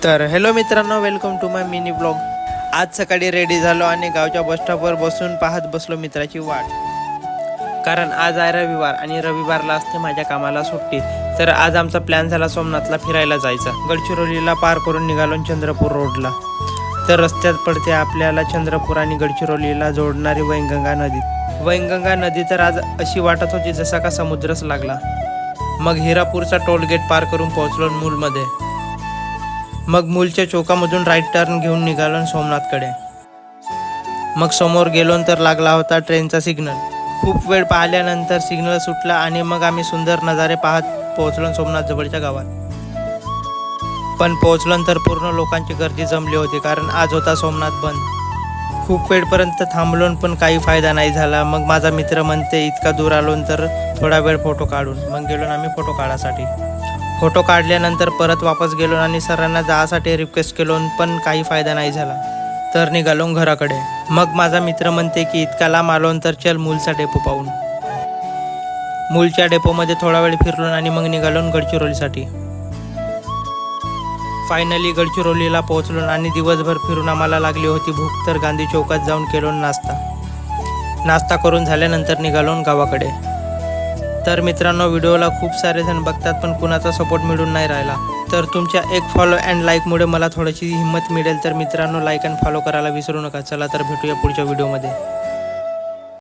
तर हॅलो मित्रांनो, welcome to my mini blog. आज सकाळी रेडी झालो आणि गावच्या बसस्टॉपवर बसून पाहत बसलो मित्राची वाट. कारण आज आहे रविवार आणि रविवारला असते माझ्या कामाला सुट्टी. तर आज आमचा प्लॅन झाला सोमनाथला फिरायला जायचा. गडचिरोलीला पार करून निघालो चंद्रपूर रोडला. तर रस्त्यात पडते आपल्याला चंद्रपूर आणि गडचिरोलीला जोडणारी वैनगंगा नदी. वैनगंगा नदी तर आज अशी वाटत होती जसा का समुद्रच लागला. मग हिरापूरचा टोलगेट पार करून पोहोचलो मूलमध्ये. मग मूलच्या चौकामधून राईट टर्न घेऊन निघालो सोमनाथकडे. मग समोर गेलो तर लागला होता ट्रेनचा सिग्नल. खूप वेळ पाहिल्यानंतर सिग्नल सुटला आणि मग आम्ही सुंदर नजारे पाहत पोहोचलो सोमनाथ जवळच्या गावात. पण पोहोचलो तर पूर्ण लोकांची गर्दी जमली होती, कारण आज होता सोमनाथ बंद. खूप वेळपर्यंत थांबलो पण काही फायदा नाही झाला. मग माझा मित्र म्हणते इतका दूर आलो तर थोडा वेळ फोटो काढून. मग गेलो आम्ही फोटो काढायसाठी. फोटो काढल्यानंतर परत वापस गेलो आणि सरांना जायसाठी रिक्वेस्ट केलो पण काही फायदा नाही झाला. तर निघालो घराकडे. मग माझा मित्र म्हणते की इतका लांब आलो तर चल मूलचा डेपो पाहून. मूलच्या डेपोमध्ये थोडा वेळ फिरलो आणि मग निघालो गडचिरोलीसाठी. फायनली गडचिरोलीला पोहोचलो आणि दिवसभर फिरून आम्हाला लागली होती भूक. तर गांधी चौकात जाऊन केलो नाश्ता करून झाल्यानंतर निघालो गावाकडे. तर मित्रांनो, व्हिडिओला खूप सारे जण बघतात पण कुणाचा सपोर्ट मिळून नाही राहिला. तर तुमच्या एक फॉलो अँड लाईकमुळे मला थोडीशी हिंमत मिळेल. तर मित्रांनो, लाईक अँड फॉलो करायला विसरू नका. चला तर भेटूया पुढच्या व्हिडिओमध्ये.